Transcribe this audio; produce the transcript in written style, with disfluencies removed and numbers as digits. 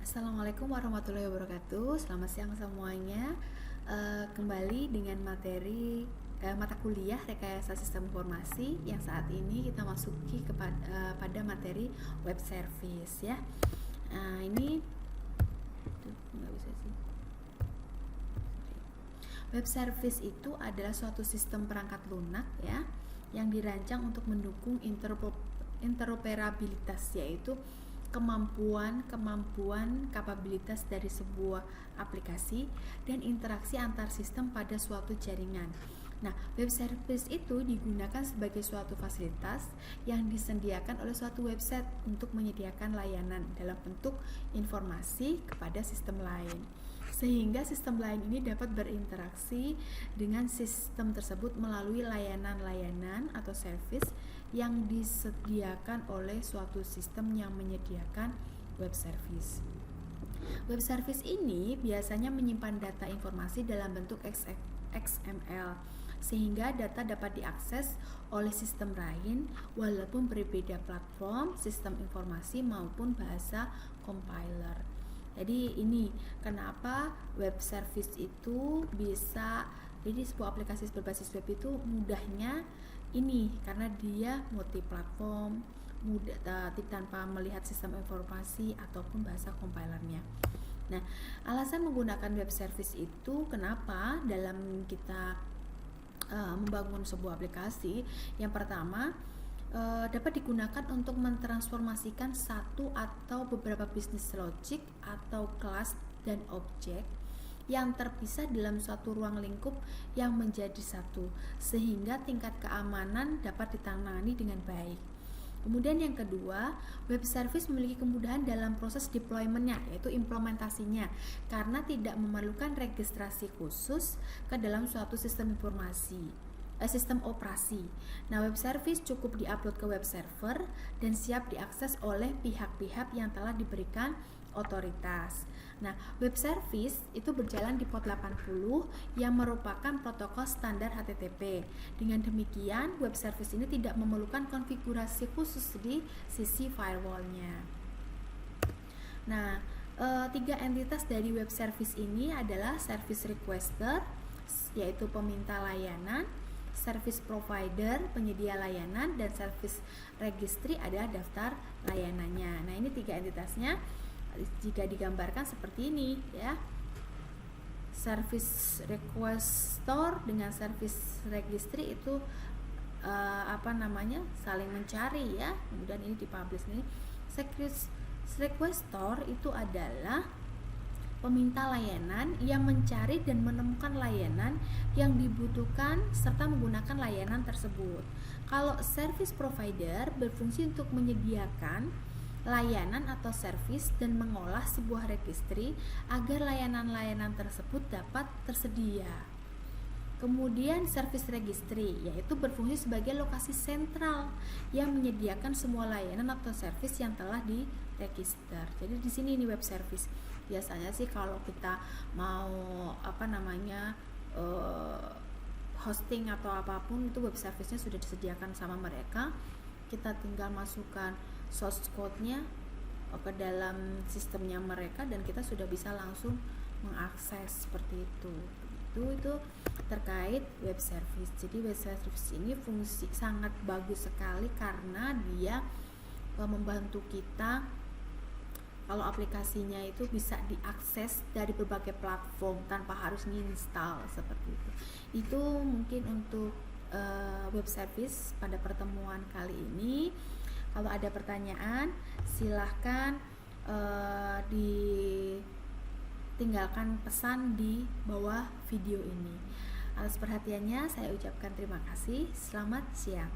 Assalamualaikum warahmatullahi wabarakatuh. Selamat siang semuanya. Kembali dengan materi mata kuliah Rekayasa Sistem Informasi yang saat ini kita masuki pada materi web service ya. Ini nggak bisa sih. Web service itu adalah suatu sistem perangkat lunak ya yang dirancang untuk mendukung interoperabilitas, yaitu kapabilitas dari sebuah aplikasi dan interaksi antar sistem pada suatu jaringan. Nah, web service itu digunakan sebagai suatu fasilitas yang disediakan oleh suatu website untuk menyediakan layanan dalam bentuk informasi kepada sistem lain, sehingga sistem lain ini dapat berinteraksi dengan sistem tersebut melalui layanan-layanan atau service yang disediakan oleh suatu sistem yang menyediakan web service. Web service ini biasanya menyimpan data informasi dalam bentuk XML, sehingga data dapat diakses oleh sistem lain walaupun berbeda platform, sistem informasi maupun bahasa compiler. Jadi ini kenapa web service itu bisa, jadi sebuah aplikasi berbasis web itu mudahnya ini karena dia multi platform, mudah tanpa melihat sistem informasi ataupun bahasa compilernya. Nah, alasan menggunakan web service itu kenapa dalam kita membangun sebuah aplikasi, yang pertama dapat digunakan untuk mentransformasikan satu atau beberapa bisnis logic atau kelas dan objek yang terpisah dalam suatu ruang lingkup yang menjadi satu, sehingga tingkat keamanan dapat ditangani dengan baik. Kemudian yang kedua, web service memiliki kemudahan dalam proses deployment-nya, yaitu implementasinya, karena tidak memerlukan registrasi khusus ke dalam suatu sistem sistem operasi. Nah, web service cukup diupload ke web server dan siap diakses oleh pihak-pihak yang telah diberikan otoritas. Nah, web service itu berjalan di port 80 yang merupakan protokol standar HTTP. Dengan demikian, web service ini tidak memerlukan konfigurasi khusus di sisi firewall-nya. Nah, tiga entitas dari web service ini adalah service requester, yaitu peminta layanan, service provider, penyedia layanan, dan service registry adalah daftar layanannya. Nah, ini tiga entitasnya jika digambarkan seperti ini ya. Service requester dengan service registry itu saling mencari ya. Kemudian ini dipublish nih. Service requester itu adalah peminta layanan yang mencari dan menemukan layanan yang dibutuhkan serta menggunakan layanan tersebut. Kalau service provider berfungsi untuk menyediakan layanan atau service dan mengolah sebuah registry agar layanan-layanan tersebut dapat tersedia. Kemudian service registry yaitu berfungsi sebagai lokasi sentral yang menyediakan semua layanan atau service yang telah diregister. Jadi di sini ini web service. Biasanya sih kalau kita mau hosting atau apapun itu web service-nya sudah disediakan sama mereka. Kita tinggal masukkan source code-nya ke dalam sistemnya mereka dan kita sudah bisa langsung mengakses seperti itu. Itu terkait web service. Jadi web service ini fungsi sangat bagus sekali karena dia membantu kita kalau aplikasinya itu bisa diakses dari berbagai platform tanpa harus install seperti itu. Itu mungkin untuk web service pada pertemuan kali ini. Kalau ada pertanyaan, silahkan ditinggalkan pesan di bawah video ini. Atas perhatiannya saya ucapkan terima kasih. Selamat siang.